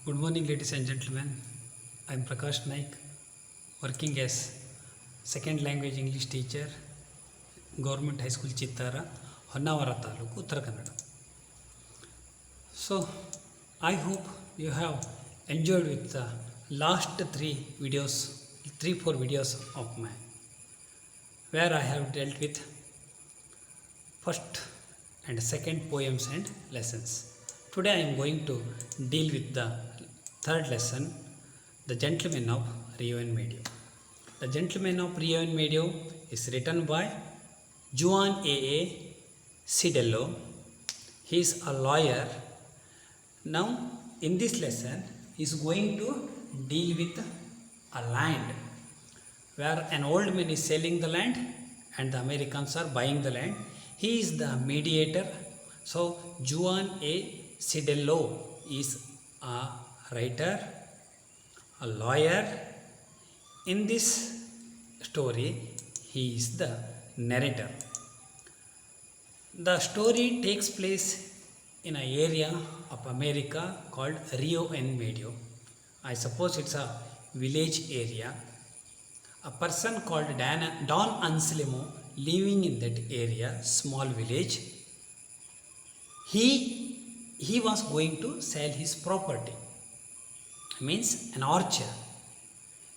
Good morning, ladies and gentlemen. I am Prakash Naik, working as second language English teacher, Government High School Chittar, Honnavar Taluku, Uttara Kannada. So, I hope you have enjoyed with the last 4 videos of mine, where I have dealt with first and second poems and lessons. Today I am going to deal with the third lesson, The Gentleman of RIO and MEDIO. The Gentleman of RIO and MEDIO is written by Juan A. Cidello. He is a lawyer. Now in this lesson he is going to deal with a land where an old man is selling the land and the Americans are buying the land. He is the mediator. So Juan A. Cidello is a writer, a lawyer. In this story, he is the narrator. The story takes place in an area of America called Rio and Medio. I suppose it's a village area. A person called Don Anselmo living in that area, small village. He was going to sell his property, means an orchard.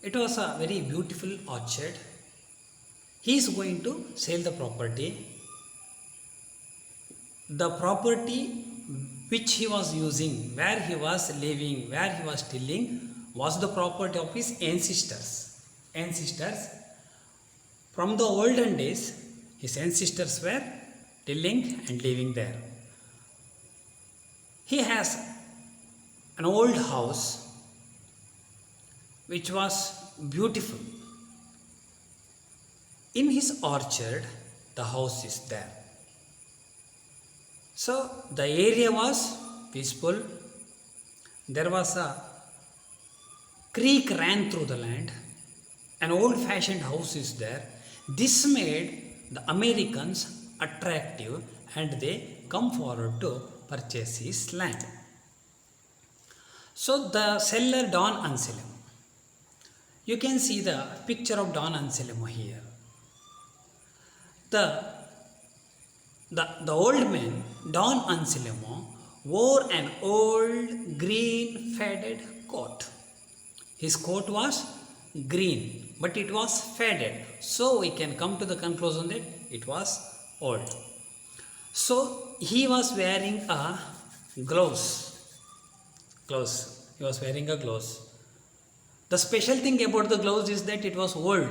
It was a very beautiful orchard. He is going to sell the property. The property which he was using, where he was living, where he was tilling, was the property of his ancestors. From the olden days, his ancestors were tilling and living there. He has an old house which was beautiful. In his orchard, the house is there. So the area was peaceful. There was a creek ran through the land. An old-fashioned house is there. This made the Americans attractive and they come forward to purchase his land. So the seller Don Anselmo. You can see the picture of Don Anselmo here. The old man, Don Anselmo, wore an old green faded coat. His coat was green, but it was faded. So we can come to the conclusion that it was old. So he was wearing a gloves. He was wearing a gloves. The special thing about the gloves is that it was old.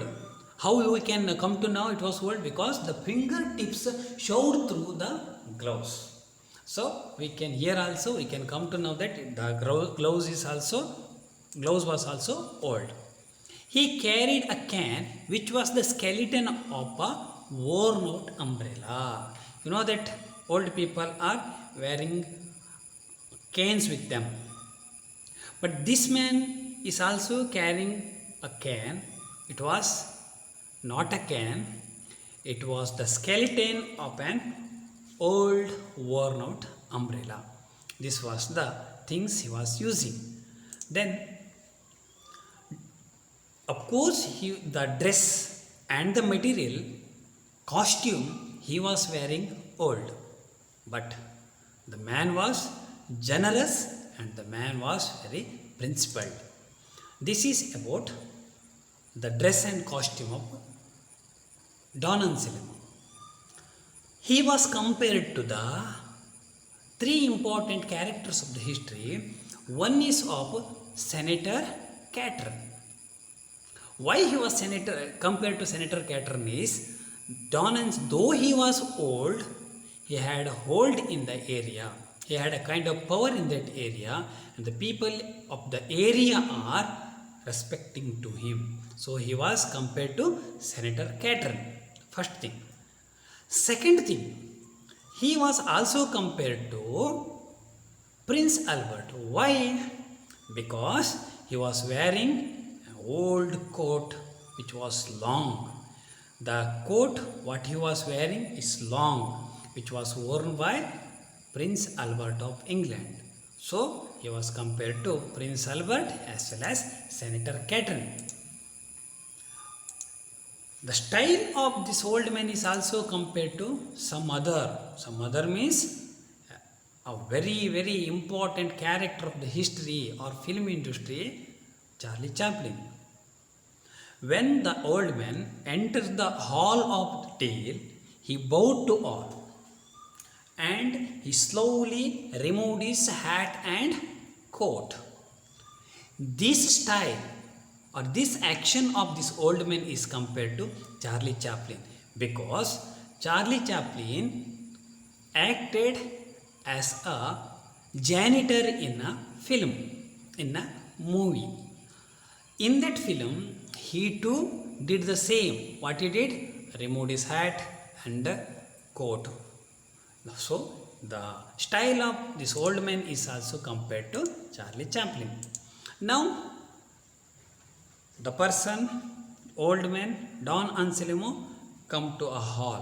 How we can come to know it was old? Because the fingertips showed through the gloves. So we can here also we can come to know that the gloves was also old. He carried a can which was the skeleton of a worn out umbrella. You know that old people are wearing canes with them. But this man is also carrying a can. It was not a can. It was the skeleton of an old worn out umbrella. This was the things he was using. Then, of course, the dress and the material, costume he was wearing old. But the man was generous and the man was very principled. This is about the dress and costume of Don Anselmo. He was compared to the 3 important characters of the history. One is of Senator Chittar. Why he was compared to Senator Chittar is though he was old, he had a hold in the area. He had a kind of power in that area, and the people of the area are respecting to him. So he was compared to Senator Chittar. First thing. Second thing, he was also compared to Prince Albert. Why? Because he was wearing an old coat which was long. The coat what he was wearing is long, which was worn by Prince Albert of England. So he was compared to Prince Albert as well as Senator Catherine. The style of this old man is also compared to some other. Some other means a very important character of the history or film industry, Charlie Chaplin. When the old man enters the hall of the tale, he bowed to all and he slowly removed his hat and coat. This style or this action of this old man is compared to Charlie Chaplin, because Charlie Chaplin acted as a janitor in a film, in a movie. In that film, he too did the same. What he did? Removed his hat and coat. So the style of this old man is also compared to Charlie Chaplin. Now, the person, old man, Don Anselmo, come to a hall.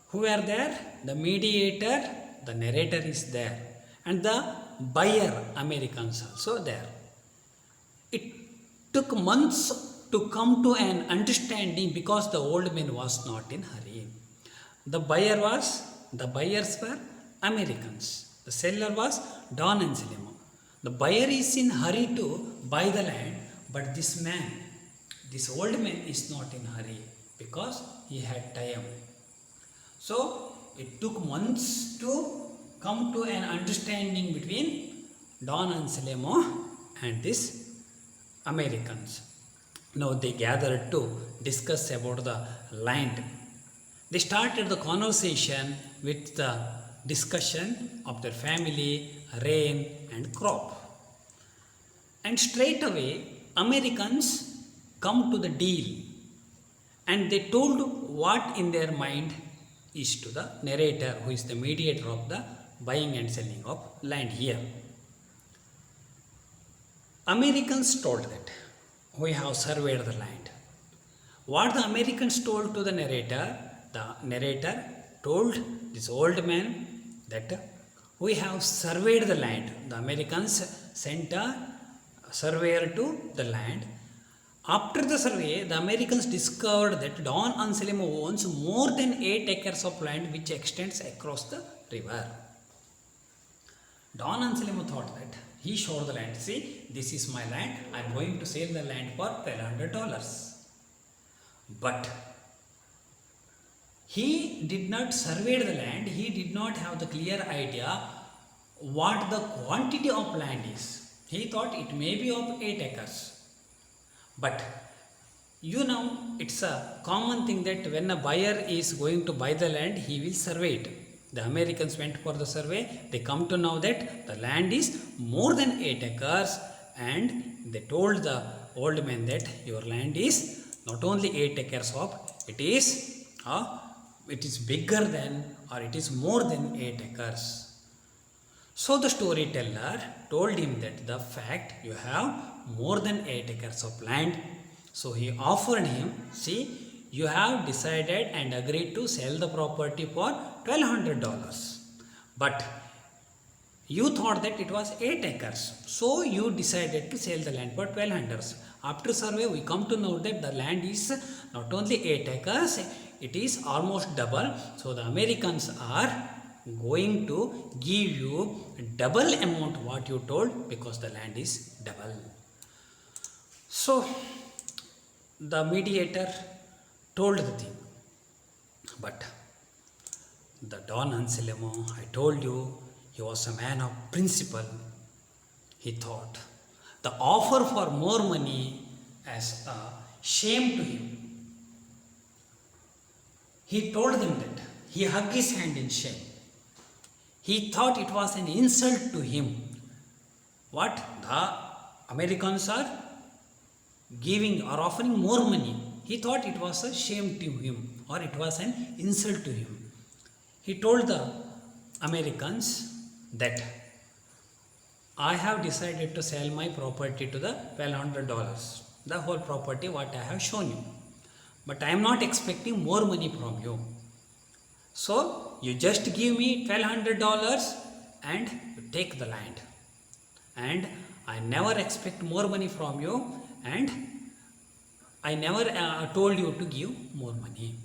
Who are there? The mediator, the narrator is there, and the buyer, Americans, also there. It took months to come to an understanding because the old man was not in hurry. The buyers were Americans. The seller was Don Anselmo. The buyer is in hurry to buy the land, but this old man is not in hurry because he had time. So it took months to come to an understanding between Don Anselmo and this Americans. Now they gathered to discuss about the land. They started the conversation with the discussion of their family, rain and crop. And straight away, Americans come to the deal and they told what in their mind is to the narrator, who is the mediator of the buying and selling of land here. Americans told that we have surveyed the land. What the Americans told to the narrator told this old man that we have surveyed the land. The Americans sent a surveyor to the land. After the survey, the Americans discovered that Don Anselmo owns more than 8 acres of land which extends across the river. Don Anselmo thought that he showed the land. See, this is my land. I am going to sell the land for $1,200. But he did not survey the land. He did not have the clear idea what the quantity of land is. He thought it may be of 8 acres. But it's a common thing that when a buyer is going to buy the land, he will survey it. The Americans went for the survey. They come to know that the land is more than 8 acres, and they told the old man that your land is not only 8 acres of, it is bigger than, or it is more than 8 acres. So the storyteller told him that the fact you have more than 8 acres of land. So he offered him, see, you have decided and agreed to sell the property for $1,200. But you thought that it was 8 acres. So you decided to sell the land for $1,200. After survey, we come to know that the land is not only 8 acres, it is almost double. So the Americans are going to give you double amount what you told, because the land is double. So the mediator told the thing, but the Don Anselmo, I told you, he was a man of principle. He thought the offer for more money as a shame to him. He told them that. He hugged his hand in shame. He thought it was an insult to him. What? The Americans are giving or offering more money. He thought it was a shame to him, or it was an insult to him. He told the Americans that I have decided to sell my property to the $1,200, the whole property what I have shown you. But I am not expecting more money from you. So you just give me $1,200 and you take the land. And I never expect more money from you, and I never told you to give more money.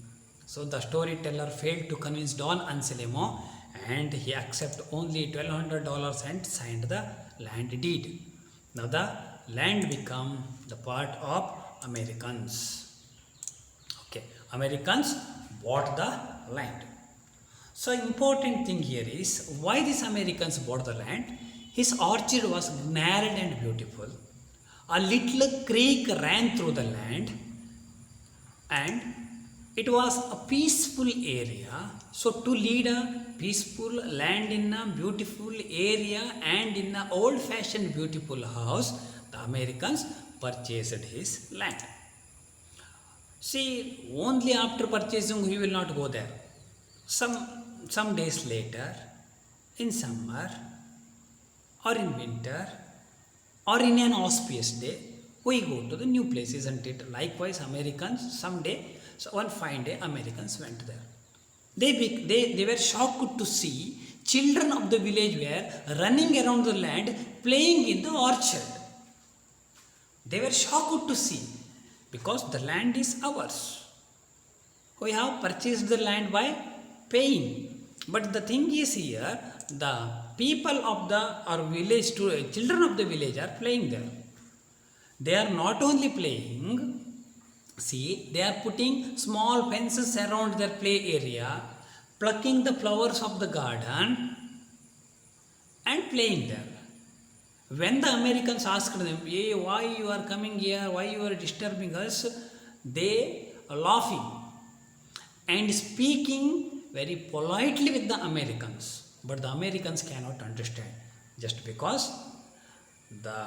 So the storyteller failed to convince Don Anselmo, and he accepted only $1,200 and signed the land deed. Now the land became the part of Americans. Okay, Americans bought the land. So important thing here is why these Americans bought the land. His orchard was narrow and beautiful. A little creek ran through the land, and it was a peaceful area. So to lead a peaceful land in a beautiful area and in an old-fashioned beautiful house, the Americans purchased his land. See, only after purchasing he will not go there. Some days later, in summer or in winter or in an auspicious day, we go to the new place, isn't it? Likewise, Americans someday, so one fine day, Americans went there. They were shocked to see children of the village were running around the land playing in the orchard. They were shocked to see, because the land is ours. We have purchased the land by paying. But the thing is here, the people of our village, children of the village are playing there. They are not only playing, see, they are putting small fences around their play area, plucking the flowers of the garden and playing there. When the Americans asked them, hey, why you are coming here, why you are disturbing us, they are laughing and speaking very politely with the Americans. But the Americans cannot understand, just because the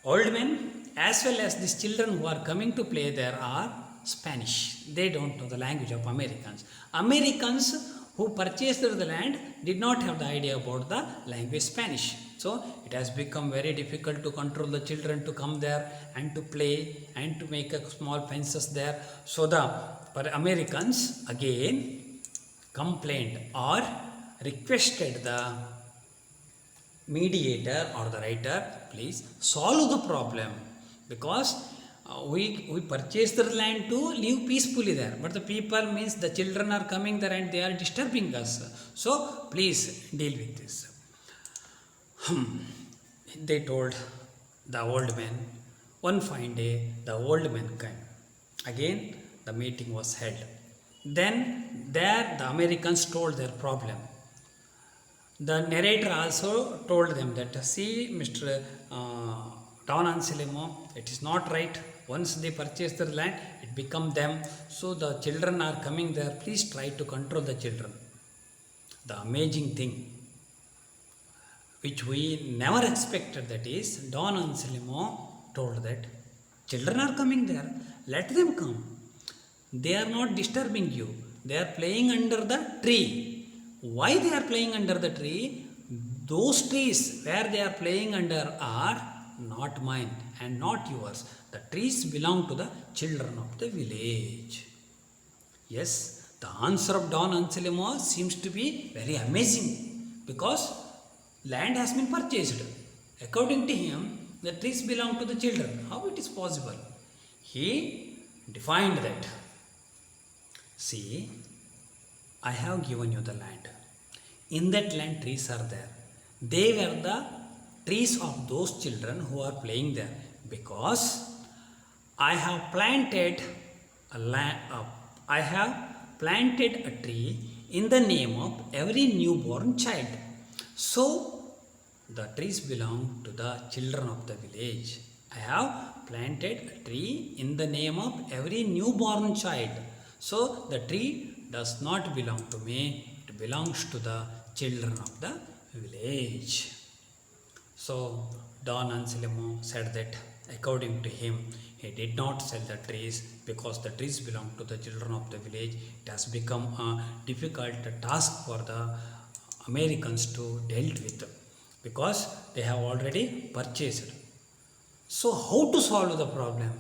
old men as well as these children who are coming to play there are Spanish. They don't know the language of Americans. Americans who purchased the land did not have the idea about the language Spanish. So it has become very difficult to control the children to come there and to play and to make a small fences there. So the Americans again complained or requested the mediator or the writer, please solve the problem, because we purchased the land to live peacefully there, but the people means the children are coming there and they are disturbing us. So please deal with this. They told the old man. One fine day, the old man came. Again, the meeting was held. Then there the Americans told their problem. The narrator also told them that, see, Mr. Don Anselmo, it is not right. Once they purchase the land, it becomes them. So the children are coming there. Please try to control the children. The amazing thing, which we never expected, that is, Don Anselmo told that children are coming there. Let them come. They are not disturbing you. They are playing under the tree. Why they are playing under the tree? Those trees where they are playing under are not mine and not yours. The trees belong to the children of the village. Yes, the answer of Don Anselmo seems to be very amazing, because land has been purchased. According to him, the trees belong to the children. How it is possible? He defined that. See, I have given you the land. In that land, trees are there. They were the trees of those children who are playing there, because I have planted a tree in the name of every newborn child. So the trees belong to the children of the village. I have planted a tree in the name of every newborn child. So the tree does not belong to me, it belongs to the children of the village. So Don Anselmo said that according to him, he did not sell the trees because the trees belong to the children of the village. It has become a difficult task for the Americans to deal with, because they have already purchased. So how to solve the problem?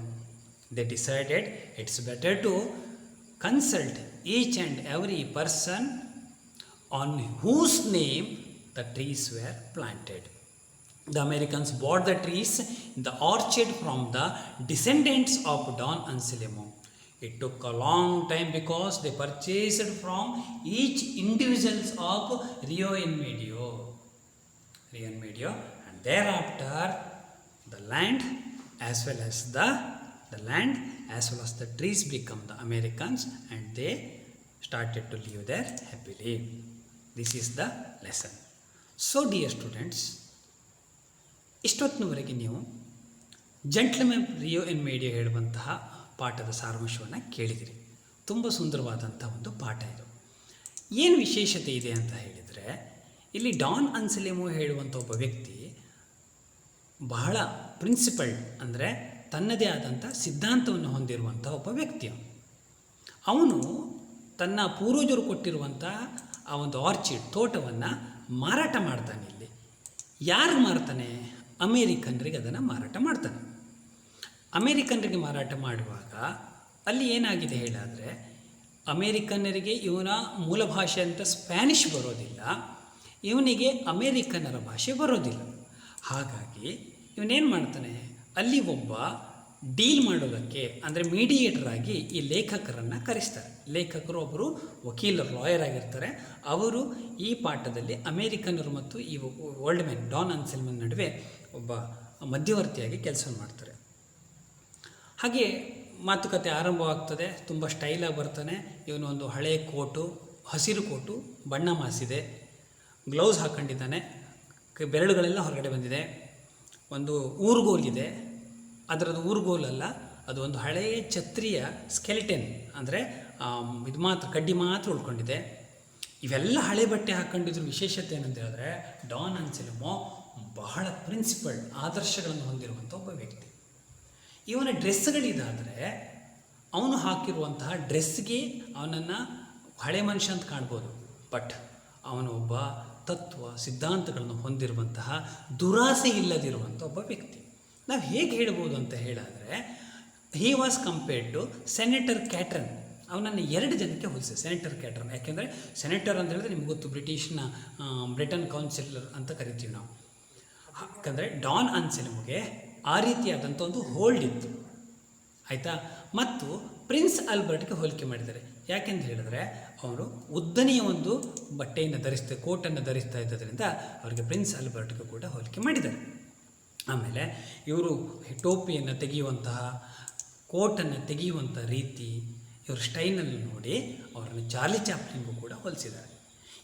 They decided it's better to consult each and every person on whose name the trees were planted. The Americans bought the trees in the orchard from the descendants of Don Anselmo. It took a long time because they purchased from each individuals of RIO and MEDIO. RIO and MEDIO, and thereafter the land as well as the trees become the Americans, and they started to live there happily. This is the lesson. So dear students, ಇಷ್ಟೊತ್ತಿನವರೆಗೆ ನೀವು gentleman ರಿಯೋ N ಮೇಡಿಯೋ ಹೇಳುವಂತಹ ಪಾಠದ ಸಾರಾಂಶವನ್ನು ಕೇಳಿದಿರಿ. ತುಂಬ ಸುಂದರವಾದಂಥ ಒಂದು ಪಾಠ ಇದು. ಏನು ವಿಶೇಷತೆ ಇದೆ ಅಂತ ಹೇಳಿದರೆ, ಇಲ್ಲಿ ಡಾನ್ ಅನ್ಸೆಲೆಮೋ ಹೇಳುವಂಥ ಒಬ್ಬ ವ್ಯಕ್ತಿ ಬಹಳ ಪ್ರಿನ್ಸಿಪಲ್, ಅಂದರೆ ತನ್ನದೇ ಆದಂಥ ಸಿದ್ಧಾಂತವನ್ನು ಹೊಂದಿರುವಂಥ ಒಬ್ಬ ವ್ಯಕ್ತಿ. ಅವನು ತನ್ನ ಪೂರ್ವಜರು ಕೊಟ್ಟಿರುವಂಥ ಆ ಒಂದು ಆರ್ಚಿಡ್ ತೋಟವನ್ನು ಮಾರಾಟ ಮಾಡ್ತಾನೆ. ಇಲ್ಲಿ ಯಾರು ಮಾರ್ತಾನೆ? ಅಮೇರಿಕನ್ರಿಗೆ ಅದನ್ನು ಮಾರಾಟ ಮಾಡ್ತಾನೆ. ಅಮೇರಿಕನ್ರಿಗೆ ಮಾರಾಟ ಮಾಡುವಾಗ ಅಲ್ಲಿ ಏನಾಗಿದೆ ಹೇಳಿದ್ರೆ, ಅಮೇರಿಕನ್ನರಿಗೆ ಇವನ ಮೂಲ ಭಾಷೆ ಅಂತ ಸ್ಪ್ಯಾನಿಷ್ ಬರೋದಿಲ್ಲ, ಇವನಿಗೆ ಅಮೇರಿಕನ್ನರ ಭಾಷೆ ಬರೋದಿಲ್ಲ. ಹಾಗಾಗಿ ಇವನೇನು ಮಾಡ್ತಾನೆ, ಅಲ್ಲಿ ಒಬ್ಬ ಡೀಲ್ ಮಾಡೋದಕ್ಕೆ ಅಂದರೆ ಮೀಡಿಯೇಟರ್ ಆಗಿ ಈ ಲೇಖಕರನ್ನು ಕರೆಸ್ತಾರೆ. ಲೇಖಕರು ಒಬ್ಬರು ವಕೀಲರು, ಲಾಯರ್ ಆಗಿರ್ತಾರೆ. ಅವರು ಈ ಪಾಠದಲ್ಲಿ ಅಮೇರಿಕನ್ನರು ಮತ್ತು ಈ ಓಲ್ಡ್ ಮ್ಯಾನ್ ಡಾನ್ ಅನ್ಸೆಲ್ಮನ್ ನಡುವೆ ಒಬ್ಬ ಮಧ್ಯವರ್ತಿಯಾಗಿ ಕೆಲಸ ಮಾಡ್ತಾರೆ. ಹಾಗೆ ಮಾತುಕತೆ ಆರಂಭವಾಗ್ತದೆ. ತುಂಬ ಸ್ಟೈಲಾಗಿ ಬರ್ತಾನೆ. ಇವನು ಒಂದು ಹಳೆಯ ಕೋಟು, ಹಸಿರು ಕೋಟು, ಬಣ್ಣ ಮಾಸಿದೆ, ಗ್ಲೌಸ್ ಹಾಕ್ಕೊಂಡಿದ್ದಾನೆ, ಬೆರಳುಗಳೆಲ್ಲ ಹೊರಗಡೆ ಬಂದಿದೆ, ಒಂದು ಊರುಗೋಲಿದೆ. ಅದರದ್ದು ಊರುಗೋಲಲ್ಲ, ಅದು ಒಂದು ಹಳೆಯ ಛತ್ರಿಯ ಸ್ಕೆಲಿಟನ್, ಅಂದರೆ ಇದು ಮಾತ್ರ ಕಡ್ಡಿ ಮಾತ್ರ ಉಳ್ಕೊಂಡಿದೆ. ಇವೆಲ್ಲ ಹಳೆ ಬಟ್ಟೆ ಹಾಕ್ಕೊಂಡಿದ್ರ ವಿಶೇಷತೆ ಏನಂತ ಹೇಳಿದ್ರೆ, ಡಾನ್ ಅನ್ಸೆಲೆಮೋ ಬಹಳ ಪ್ರಿನ್ಸಿಪಲ್, ಆದರ್ಶಗಳನ್ನು ಹೊಂದಿರುವಂಥ ಒಬ್ಬ ವ್ಯಕ್ತಿ. ಇವನ ಡ್ರೆಸ್ಗಳಿದಾದರೆ ಅವನು ಹಾಕಿರುವಂತಹ ಡ್ರೆಸ್ಗೆ ಅವನನ್ನು ಹಳೆ ಮನುಷ್ಯ ಅಂತ ಕಾಣ್ಬೋದು, ಬಟ್ ಅವನು ಒಬ್ಬ ತತ್ವ ಸಿದ್ಧಾಂತಗಳನ್ನು ಹೊಂದಿರುವಂತಹ, ದುರಾಸೆ ಇಲ್ಲದಿರುವಂಥ ಒಬ್ಬ ವ್ಯಕ್ತಿ. ನಾವು ಹೇಗೆ ಹೇಳ್ಬೋದು ಅಂತ ಹೇಳಿದ್ರೆ, he was compared to senator Catron. ಅವನನ್ನು 2 ಜನಕ್ಕೆ ಹೋಲಿಸಿ, ಸೆನೆಟರ್ ಕ್ಯಾಟ್ರನ್. ಯಾಕೆಂದರೆ ಸೆನೆಟರ್ ಅಂತ ಹೇಳಿದ್ರೆ ನಿಮ್ಗೆ ಗೊತ್ತು, ಬ್ರಿಟನ್ ಕೌನ್ಸಿಲರ್ ಅಂತ ಕರಿತೀವಿ ನಾವು. ಯಾಕಂದರೆ ಡಾನ್ ಅನ್ಸೆಲೆಮೋಗೆ ಆ ರೀತಿಯಾದಂಥ ಒಂದು ಹೋಲ್ಡ್ ಇತ್ತು, ಆಯಿತಾ. ಮತ್ತು ಪ್ರಿನ್ಸ್ ಆಲ್ಬರ್ಟ್ಗೆ ಹೋಲಿಕೆ ಮಾಡಿದ್ದಾರೆ. ಯಾಕೆಂತ ಹೇಳಿದ್ರೆ, ಅವರು ಉದ್ದನೆಯ ಒಂದು ಬಟ್ಟೆಯನ್ನು ಕೋಟನ್ನು ಧರಿಸ್ತಾ ಇದ್ದರಿಂದ ಅವರಿಗೆ ಪ್ರಿನ್ಸ್ ಆಲ್ಬರ್ಟ್ಗೆ ಕೂಡ ಹೋಲಿಕೆ ಮಾಡಿದ್ದಾರೆ. ಆಮೇಲೆ ಇವರು ಟೋಪಿಯನ್ನು ತೆಗೆಯುವಂತಹ, ಕೋಟನ್ನು ತೆಗೆಯುವಂಥ ರೀತಿ, ಇವ್ರ ಸ್ಟೈಲನ್ನು ನೋಡಿ ಅವರನ್ನು ಚಾರ್ಲಿ ಚಾಪ್ಲಿನ್ಗೂ ಕೂಡ ಹೋಲಿಸಿದ್ದಾರೆ.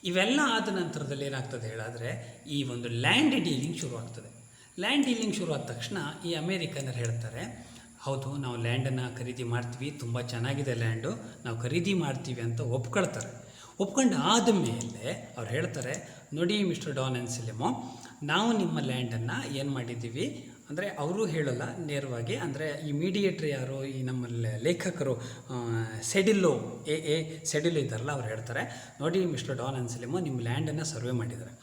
ಇವೆಲ್ಲ ಆದ ನಂತರದಲ್ಲಿ ಏನಾಗ್ತದೆ ಹೇಳಿದ್ರೆ, ಈ ಒಂದು ಲ್ಯಾಂಡ್ ಡೀಲಿಂಗ್ ಶುರುವಾಗ್ತದೆ. ಲ್ಯಾಂಡ್ ಡೀಲಿಂಗ್ ಶುರುವಾದ ತಕ್ಷಣ ಈ ಅಮೇರಿಕನ್ನರು ಹೇಳ್ತಾರೆ, ಹೌದು ನಾವು ಲ್ಯಾಂಡನ್ನು ಖರೀದಿ ಮಾಡ್ತೀವಿ, ತುಂಬ ಚೆನ್ನಾಗಿದೆ ಲ್ಯಾಂಡು, ನಾವು ಖರೀದಿ ಮಾಡ್ತೀವಿ ಅಂತ ಒಪ್ಕೊಳ್ತಾರೆ. ಒಪ್ಕೊಂಡು ಆದಮೇಲೆ ಅವ್ರು ಹೇಳ್ತಾರೆ, ನೋಡಿ ಮಿಸ್ಟರ್ ಡಾನ್ ಅನ್ಸೆಲೆಮೋ, ನಾವು ನಿಮ್ಮ ಲ್ಯಾಂಡನ್ನು ಏನು ಮಾಡಿದ್ದೀವಿ ಅಂದರೆ, ಅವರು ಹೇಳಲ್ಲ ನೇರವಾಗಿ, ಅಂದರೆ ಈ ಮೀಡಿಯೇಟ್ರ್ ಯಾರು, ಈ ನಮ್ಮ ಲೇಖಕರು ಸೆಡಿಲ್ಲೋ ಸೆಡಿಲ್ಲೋ ಇದ್ದಾರಲ್ಲ, ಅವ್ರು ಹೇಳ್ತಾರೆ, ನೋಡಿ ಮಿಸ್ಟರ್ ಡಾನ್ ಅನ್ಸೆಲೆಮೋ, ನಿಮ್ಮ ಲ್ಯಾಂಡನ್ನು ಸರ್ವೆ ಮಾಡಿದ್ದಾರೆ,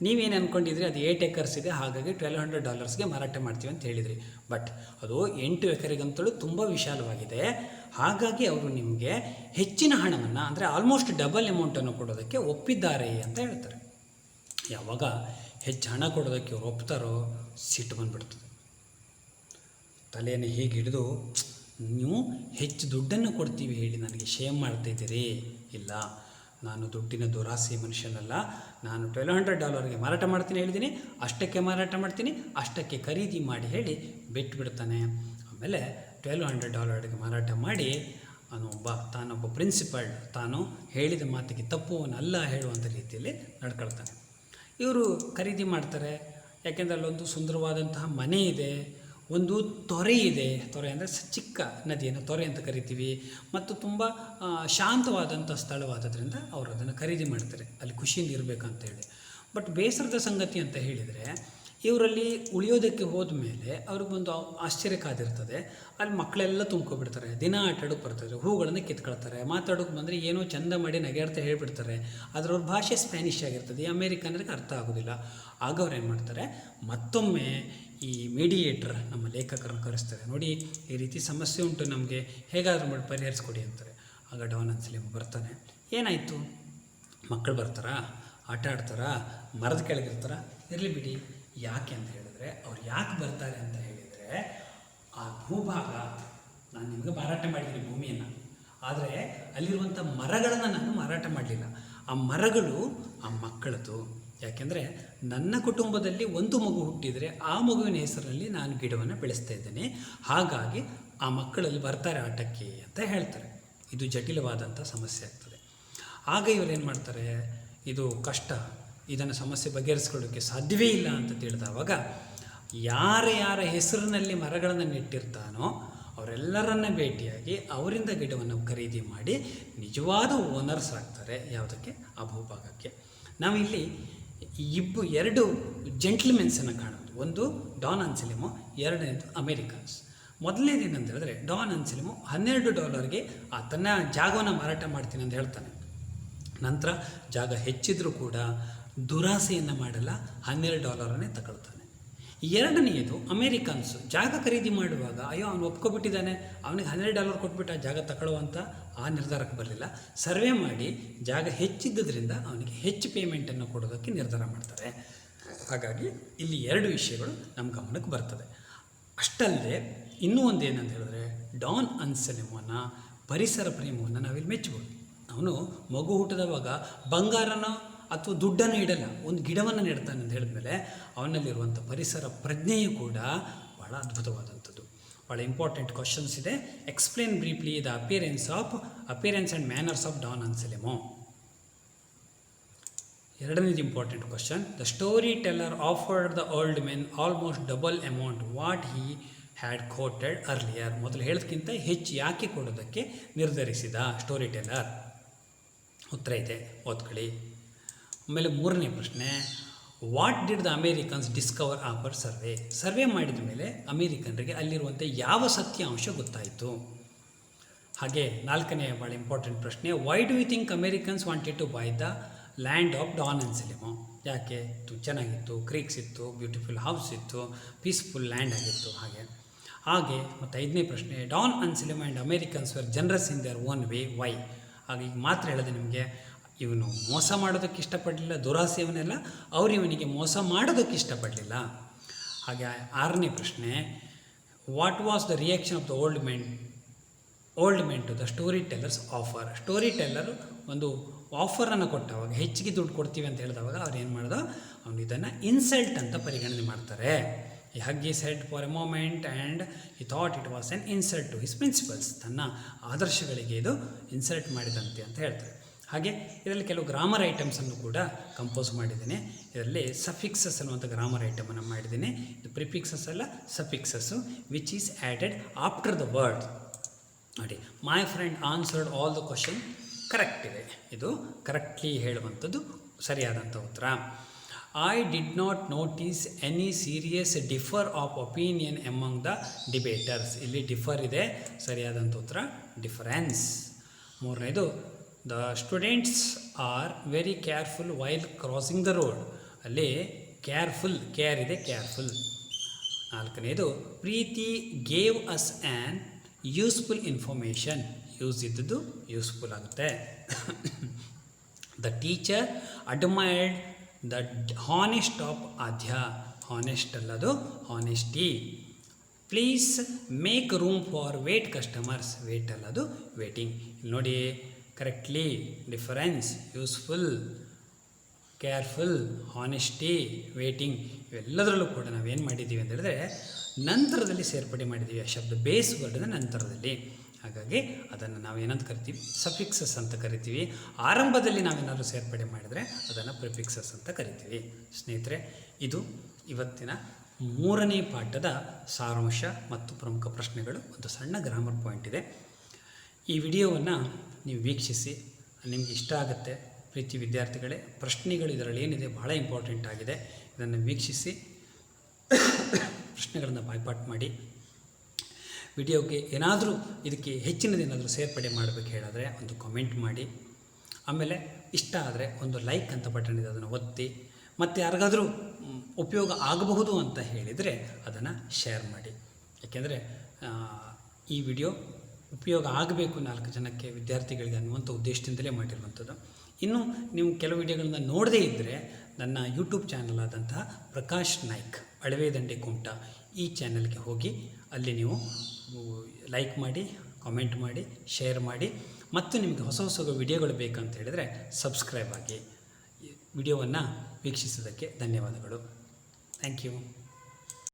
ನೀವೇನು ಅಂದ್ಕೊಂಡಿದ್ರಿ ಅದು 8 acres ಇದೆ, ಹಾಗಾಗಿ $1,200 ಮಾರಾಟ ಮಾಡ್ತೀವಿ ಅಂತ ಹೇಳಿದ್ರಿ. ಬಟ್ ಅದು 8 ಎಕರೆಗಂತಲೂ ತುಂಬ ವಿಶಾಲವಾಗಿದೆ. ಹಾಗಾಗಿ ಅವರು ನಿಮಗೆ ಹೆಚ್ಚಿನ ಹಣವನ್ನು, ಅಂದರೆ ಆಲ್ಮೋಸ್ಟ್ ಡಬಲ್ ಅಮೌಂಟನ್ನು ಕೊಡೋದಕ್ಕೆ ಒಪ್ಪಿದ್ದಾರೆ ಅಂತ ಹೇಳ್ತಾರೆ. ಯಾವಾಗ ಹೆಚ್ಚು ಹಣ ಕೊಡೋದಕ್ಕೆ ಅವ್ರು ಒಪ್ತಾರೋ, ಸಿಟ್ಟು ಬಂದುಬಿಡ್ತದೆ. ತಲೆಯನ್ನು ಹೀಗೆ ಹಿಡಿದು, ನೀವು ಹೆಚ್ಚು ದುಡ್ಡನ್ನು ಕೊಡ್ತೀವಿ ಹೇಳಿ ನನಗೆ ಶೇಮ್ ಮಾಡ್ತಾಯಿದ್ದೀರಿ. ಇಲ್ಲ, ನಾನು ದುಡ್ಡಿನ ದುರಾಸೆ ಮನುಷ್ಯನಲ್ಲ, ನಾನು $1,200 ಮಾರಾಟ ಮಾಡ್ತೀನಿ ಹೇಳಿದ್ದೀನಿ, ಅಷ್ಟಕ್ಕೆ ಮಾರಾಟ ಮಾಡ್ತೀನಿ, ಅಷ್ಟಕ್ಕೆ ಖರೀದಿ ಮಾಡಿ ಹೇಳಿ ಬಿಟ್ಬಿಡ್ತಾನೆ. ಆಮೇಲೆ $1,200 ಮಾರಾಟ ಮಾಡಿ ತಾನೊಬ್ಬ ಪ್ರಿನ್ಸಿಪಲ್, ತಾನು ಹೇಳಿದ ಮಾತಿಗೆ ತಪ್ಪುವನ್ನಲ್ಲ ಹೇಳುವಂಥ ರೀತಿಯಲ್ಲಿ ನಡ್ಕೊಳ್ತಾನೆ. ಇವರು ಖರೀದಿ ಮಾಡ್ತಾರೆ. ಯಾಕೆಂದರೆ ಅಲ್ಲೊಂದು ಸುಂದರವಾದಂತಹ ಮನೆ ಇದೆ, ಒಂದು ತೊರೆ ಇದೆ. ತೊರೆ ಅಂದರೆ ಚಿಕ್ಕ ನದಿಯನ್ನು ತೊರೆ ಅಂತ ಕರಿತೀವಿ. ಮತ್ತು ತುಂಬ ಶಾಂತವಾದಂಥ ಸ್ಥಳವಾದ್ದರಿಂದ ಅವರು ಅದನ್ನು ಖರೀದಿ ಮಾಡ್ತಾರೆ, ಅಲ್ಲಿ ಖುಷಿಯಿಂದ ಇರಬೇಕಂತೇಳಿ. ಬಟ್ ಬೇಸರದ ಸಂಗತಿ ಅಂತ ಹೇಳಿದರೆ, ಇವರಲ್ಲಿ ಉಳಿಯೋದಕ್ಕೆ ಹೋದ ಮೇಲೆ ಅವ್ರಿಗೊಂದು ಆಶ್ಚರ್ಯ ಕಾದಿರ್ತದೆ. ಅಲ್ಲಿ ಮಕ್ಕಳೆಲ್ಲ ತುಂಬ್ಕೊಬಿಡ್ತಾರೆ, ದಿನ ಆಟಾಡೋಕೆ ಬರ್ತಾರೆ, ಹೂಗಳನ್ನು ಕಿತ್ಕೊಳ್ತಾರೆ, ಮಾತಾಡೋಕೆ ಬಂದರೆ ಏನೋ ಚಂದ ಮಾಡಿ ನಗೆರ್ತಾ ಹೇಳ್ಬಿಡ್ತಾರೆ. ಆದರೆ ಅವ್ರ ಭಾಷೆ ಸ್ಪ್ಯಾನಿಷ್ ಆಗಿರ್ತದೆ, ಈ ಅಮೇರಿಕನ್ರಿಗೆ ಅರ್ಥ ಆಗೋದಿಲ್ಲ. ಆಗ ಅವ್ರು ಏನು ಮಾಡ್ತಾರೆ, ಮತ್ತೊಮ್ಮೆ ಈ ಮೀಡಿಯೇಟರ್ ನಮ್ಮ ಲೇಖಕರನ್ನು ಕರೆಸ್ತಾರೆ. ನೋಡಿ, ಈ ರೀತಿ ಸಮಸ್ಯೆ ಉಂಟು, ನಮಗೆ ಹೇಗಾದರೂ ಮಾಡಿ ಪರಿಹರಿಸ್ಕೊಡಿ ಅಂತಾರೆ. ಆಗ ಡಾನ್ ಅನ್ಸೆಲೆಮೋ ಬರ್ತಾನೆ. ಏನಾಯಿತು, ಮಕ್ಕಳು ಬರ್ತಾರಾ? ಆಟ ಆಡ್ತಾರಾ, ಮರದ ಕೆಳಗಿರ್ತಾರ, ಇರಲಿ ಬಿಡಿ. ಯಾಕೆ ಅಂತ ಹೇಳಿದ್ರೆ, ಅವ್ರು ಯಾಕೆ ಬರ್ತಾರೆ ಅಂತ ಹೇಳಿದರೆ, ಆ ಭೂಭಾಗ ನಾನು ನಿಮಗೆ ಮಾರಾಟ ಮಾಡಿದ್ದೀನಿ ಭೂಮಿಯನ್ನು, ಆದರೆ ಅಲ್ಲಿರುವಂಥ ಮರಗಳನ್ನು ನಾನು ಮಾರಾಟ ಮಾಡಲಿಲ್ಲ. ಆ ಮರಗಳು ಆ ಮಕ್ಕಳದು. ಯಾಕೆಂದರೆ ನನ್ನ ಕುಟುಂಬದಲ್ಲಿ ಒಂದು ಮಗು ಹುಟ್ಟಿದರೆ ಆ ಮಗುವಿನ ಹೆಸರಲ್ಲಿ ನಾನು ಗಿಡವನ್ನು ಬೆಳೆಸ್ತಾ ಇದ್ದೇನೆ, ಹಾಗಾಗಿ ಆ ಮಕ್ಕಳಲ್ಲಿ ಬರ್ತಾರೆ ಆಟಕ್ಕೆ ಅಂತ ಹೇಳ್ತಾರೆ. ಇದು ಜಟಿಲವಾದಂಥ ಸಮಸ್ಯೆ ಆಗ್ತದೆ. ಆಗ ಇವರೇನು ಮಾಡ್ತಾರೆ, ಇದು ಕಷ್ಟ, ಇದನ್ನು ಸಮಸ್ಯೆ ಬಗೆಹರಿಸ್ಕೊಳ್ಳೋಕ್ಕೆ ಸಾಧ್ಯವೇ ಇಲ್ಲ ಅಂತ ತಿಳಿದವಾಗ ಯಾರ ಹೆಸರಿನಲ್ಲಿ ಮರಗಳನ್ನು ನೆಟ್ಟಿರ್ತಾನೋ ಅವರೆಲ್ಲರನ್ನ ಭೇಟಿಯಾಗಿ ಅವರಿಂದ ಗಿಡವನ್ನು ಖರೀದಿ ಮಾಡಿ ನಿಜವಾದ ಓನರ್ಸ್ ಆಗ್ತಾರೆ. ಯಾವುದಕ್ಕೆ? ಆ ಭೂಭಾಗಕ್ಕೆ. ನಾವಿಲ್ಲಿ ಎರಡು ಜೆಂಟ್ಲ್ಮೆನ್ಸನ್ನು ಕಾಣೋದು. ಒಂದು ಡಾನ್ ಅನ್ಸೆಲಿಮೋ, ಎರಡನೇದು ಅಮೇರಿಕನ್ಸ್. ಮೊದಲನೇದೇನಂತ ಹೇಳಿದ್ರೆ, ಡಾನ್ ಅನ್ಸೆಲಿಮೋ $12 ತನ್ನ ಜಾಗವನ್ನು ಮಾರಾಟ ಮಾಡ್ತೀನಿ ಅಂತ ಹೇಳ್ತಾನೆ. ನಂತರ ಜಾಗ ಹೆಚ್ಚಿದ್ರೂ ಕೂಡ ದುರಾಸೆಯನ್ನು ಮಾಡಲ್ಲ, $12 ತಗೊಳ್ತಾನೆ. ಎರಡನೆಯದು ಅಮೇರಿಕನ್ಸು ಜಾಗ ಖರೀದಿ ಮಾಡುವಾಗ ಅಯ್ಯೋ ಅವನು ಒಪ್ಕೊಬಿಟ್ಟಿದ್ದಾನೆ, ಅವನಿಗೆ $12 ಕೊಟ್ಬಿಟ್ಟು ಆ ಜಾಗ ತಗೊಳ್ಳುವಂಥ ಆ ನಿರ್ಧಾರಕ್ಕೆ ಬರಲಿಲ್ಲ. ಸರ್ವೆ ಮಾಡಿ ಜಾಗ ಹೆಚ್ಚಿದ್ದರಿಂದ ಅವನಿಗೆ ಹೆಚ್ಚು ಪೇಮೆಂಟನ್ನು ಕೊಡೋದಕ್ಕೆ ನಿರ್ಧಾರ ಮಾಡ್ತಾರೆ. ಹಾಗಾಗಿ ಇಲ್ಲಿ ಎರಡು ವಿಷಯಗಳು ನಮ್ಮ ಗಮನಕ್ಕೆ ಬರ್ತದೆ. ಅಷ್ಟಲ್ಲದೆ ಇನ್ನೂ ಒಂದು ಏನಂತ ಹೇಳಿದ್ರೆ, ಡಾನ್ ಅನ್ಸೆಲಿಮೋನ ಪರಿಸರ ಪ್ರೇಮವನ್ನು ನಾವಿಲ್ಲಿ ಮೆಚ್ಚಬಹುದು. ಅವನು ಮಗು ಹುಟ್ಟಿದವಾಗ ಬಂಗಾರನ ಅಥವಾ ದುಡ್ಡನ್ನು ಇಡಲ್ಲ, ಒಂದು ಗಿಡವನ್ನು ನೆಡ್ತಾನೆ ಅಂತ ಹೇಳಿದ್ಮೇಲೆ ಅವನಲ್ಲಿರುವಂಥ ಪರಿಸರ ಪ್ರಜ್ಞೆಯು ಕೂಡ ಭಾಳ ಅದ್ಭುತವಾದಂಥದ್ದು. ಭಾಳ ಇಂಪಾರ್ಟೆಂಟ್ ಕ್ವಶನ್ಸ್ ಇದೆ. Explain briefly the appearance and manners of Don Anselmo. ಎರಡನೇದು important question. The story teller offered the old men almost double amount what he had quoted earlier. ಮೊದಲು ಹೇಳೋದಕ್ಕಿಂತ ಹೆಚ್ಚು ಯಾಕೆ ಕೊಡೋದಕ್ಕೆ ನಿರ್ಧರಿಸಿದ ಸ್ಟೋರಿ ಟೆಲ್ಲರ್? ಉತ್ತರ ಇದೆ, ಓದ್ಕೊಳ್ಳಿ. ಆಮೇಲೆ ಮೂರನೇ ಪ್ರಶ್ನೆ, what did the Americans Discover offer survey. Survey ಮಾಡಿದ ಮೇಲೆ ಅಮೇರಿಕನ್ರಿಗೆ ಅಲ್ಲಿರುವಂಥ ಯಾವ ಸತ್ಯಾಂಶ ಗೊತ್ತಾಯಿತು? ಹಾಗೆ ನಾಲ್ಕನೇ ಭಾಳ ಇಂಪಾರ್ಟೆಂಟ್ ಪ್ರಶ್ನೆ, why do you think Americans wanted to buy the land of Don Anselmo. ಯಾಕೆ? ಚೆನ್ನಾಗಿತ್ತು, ಕ್ರೀಕ್ಸ್ ಇತ್ತು, ಬ್ಯೂಟಿಫುಲ್ ಹೌಸ್ ಇತ್ತು, ಪೀಸ್ಫುಲ್ ಲ್ಯಾಂಡ್ ಆಗಿತ್ತು. ಹಾಗೆ ಮತ್ತು ಐದನೇ ಪ್ರಶ್ನೆ, Don Anselmo and Americans were generous in their own way, why. ಹಾಗೆ ಈಗ ಮಾತ್ರ ಹೇಳಿದೆ ನಿಮಗೆ, ಇವನು ಮೋಸ ಮಾಡೋದಕ್ಕೆ ಇಷ್ಟಪಡಲಿಲ್ಲ, ದುರಾಸೆಯವನ್ನೆಲ್ಲ, ಅವರು ಇವನಿಗೆ ಮೋಸ ಮಾಡೋದಕ್ಕೆ ಇಷ್ಟಪಡಲಿಲ್ಲ. ಹಾಗೆ ಆರನೇ ಪ್ರಶ್ನೆ, what was the reaction of the old men to the story tellers offer. Story teller ಒಂದು ಆಫರನ್ನು ಕೊಟ್ಟವಾಗ, ಹೆಚ್ಚಿಗೆ ದುಡ್ಡು ಕೊಡ್ತೀವಿ ಅಂತ ಹೇಳಿದವಾಗ ಅವ್ರು ಏನು ಮಾಡ್ದೋ, ಅವನು ಇದನ್ನು ಇನ್ಸಲ್ಟ್ ಅಂತ ಪರಿಗಣನೆ ಮಾಡ್ತಾರೆ. He hugged his head for a moment and he thought it was an insult to his principles. ತನ್ನ ಆದರ್ಶಗಳಿಗೆ ಇದು ಇನ್ಸಲ್ಟ್ ಮಾಡಿದಂತೆ ಅಂತ ಹೇಳ್ತಾರೆ. ಹಾಗೆ ಇದರಲ್ಲಿ ಕೆಲವು ಗ್ರಾಮರ್ ಐಟಮ್ಸನ್ನು ಕೂಡ ಕಂಪೋಸ್ ಮಾಡಿದ್ದೇನೆ. ಇದರಲ್ಲಿ ಸಫಿಕ್ಸಸ್ ಅನ್ನುವಂಥ ಗ್ರಾಮರ್ ಐಟಮನ್ನು ಮಾಡಿದ್ದೇನೆ. ಇದು ಪ್ರಿಫಿಕ್ಸಸ್ ಅಲ್ಲ, suffixes, which is added after the word. ನೋಡಿ, my friend answered all the question correct ಇದೆ. ಇದು ಕರೆಕ್ಟ್ಲಿ ಹೇಳುವಂಥದ್ದು ಸರಿಯಾದಂಥ ಉತ್ತರ. I did not notice any serious differ of opinion among the debaters. ಇಲ್ಲಿ ಡಿಫರ್ ಇದೆ, ಸರಿಯಾದಂಥ ಉತ್ತರ ಡಿಫರೆನ್ಸ್. ಮೂರನೇದು, the students are very careful while crossing the road. ಅಲ್ಲಿ ಕೇರ್ಫುಲ್, ಕೇರ್ ಇದೆ, ಕೇರ್ಫುಲ್. ನಾಲ್ಕನೇದು, Preethi gave us an useful information. Use ಇದ್ದದ್ದು useful ಆಗುತ್ತೆ. The teacher admired the honest of Aadya. Honest ಅಲ್ಲದು honesty. Please make room for wait customers. Wait ಅಲ್ಲದು waiting. ಇಲ್ಲಿ ನೋಡಿ, correctly difference, useful, careful, honesty, waiting ಇವೆಲ್ಲದರಲ್ಲೂ ಕೂಡ ನಾವೇನು ಮಾಡಿದ್ದೀವಿ ಅಂತ ಹೇಳಿದ್ರೆ ನಂತರದಲ್ಲಿ ಸೇರ್ಪಡೆ ಮಾಡಿದ್ದೀವಿ. ಆ ಶಬ್ದ ಬೇಸ್ ವರ್ಡ್ನ ನಂತರದಲ್ಲಿ. ಹಾಗಾಗಿ ಅದನ್ನು ನಾವೇನಂತ ಕರಿತೀವಿ? ಸಫಿಕ್ಸಸ್ ಅಂತ ಕರಿತೀವಿ. ಆರಂಭದಲ್ಲಿ ನಾವೇನಾದರೂ ಸೇರ್ಪಡೆ ಮಾಡಿದರೆ ಅದನ್ನು ಪ್ರಿಫಿಕ್ಸಸ್ ಅಂತ ಕರಿತೀವಿ. ಸ್ನೇಹಿತರೆ, ಇದು ಇವತ್ತಿನ 3ನೇ ಪಾಠದ ಸಾರಾಂಶ ಮತ್ತು ಪ್ರಮುಖ ಪ್ರಶ್ನೆಗಳು. ಒಂದು ಸಣ್ಣ ಗ್ರಾಮರ್ ಪಾಯಿಂಟ್ ಇದೆ. ಈ ವಿಡಿಯೋವನ್ನು ನೀವು ವೀಕ್ಷಿಸಿ, ನಿಮಗೆ ಇಷ್ಟ ಆಗುತ್ತೆ ಪ್ರೀತಿ ವಿದ್ಯಾರ್ಥಿಗಳೇ. ಪ್ರಶ್ನೆಗಳು ಇದರಲ್ಲಿ ಏನಿದೆ ಭಾಳ ಇಂಪಾರ್ಟೆಂಟ್ ಆಗಿದೆ. ಇದನ್ನು ವೀಕ್ಷಿಸಿ ಪ್ರಶ್ನೆಗಳನ್ನು ಬಾಯ್ಪಾಟ್ ಮಾಡಿ. ವಿಡಿಯೋಗೆ ಏನಾದರೂ ಇದಕ್ಕೆ ಹೆಚ್ಚಿನದೇನಾದರೂ ಸೇರ್ಪಡೆ ಮಾಡಬೇಕು ಹೇಳಿದ್ರೆ ಒಂದು ಕಾಮೆಂಟ್ ಮಾಡಿ. ಆಮೇಲೆ ಇಷ್ಟ ಆದರೆ ಒಂದು ಲೈಕ್ ಅಂತ ಬಟನ್ ಇದೆ, ಅದನ್ನು ಒತ್ತಿ. ಮತ್ತು ಯಾರಿಗಾದರೂ ಉಪಯೋಗ ಆಗಬಹುದು ಅಂತ ಹೇಳಿದರೆ ಅದನ್ನು ಶೇರ್ ಮಾಡಿ. ಯಾಕೆಂದರೆ ಈ ವಿಡಿಯೋ ಉಪಯೋಗ ಆಗಬೇಕು 4 ಜನಕ್ಕೆ, ವಿದ್ಯಾರ್ಥಿಗಳಿಗೆ ಅನ್ನುವಂಥ ಉದ್ದೇಶದಿಂದಲೇ ಮಾಡಿರುವಂಥದ್ದು. ಇನ್ನು ನೀವು ಕೆಲವು ವಿಡಿಯೋಗಳನ್ನ ನೋಡದೇ ಇದ್ದರೆ ನನ್ನ ಯೂಟ್ಯೂಬ್ ಚಾನಲ್ ಆದಂತಹ ಪ್ರಕಾಶ್ ನಾಯ್ಕ್ ಅಳವೆದಂಡೆ ಕುಮಟ ಈ ಚಾನಲ್ಗೆ ಹೋಗಿ ಅಲ್ಲಿ ನೀವು ಲೈಕ್ ಮಾಡಿ, ಕಾಮೆಂಟ್ ಮಾಡಿ, ಶೇರ್ ಮಾಡಿ ಮತ್ತು ನಿಮಗೆ ಹೊಸ ಹೊಸ ವಿಡಿಯೋಗಳು ಬೇಕಂತ ಹೇಳಿದರೆ ಸಬ್ಸ್ಕ್ರೈಬ್ ಆಗಿ. ವಿಡಿಯೋವನ್ನು ವೀಕ್ಷಿಸೋದಕ್ಕೆ ಧನ್ಯವಾದಗಳು. Thank you.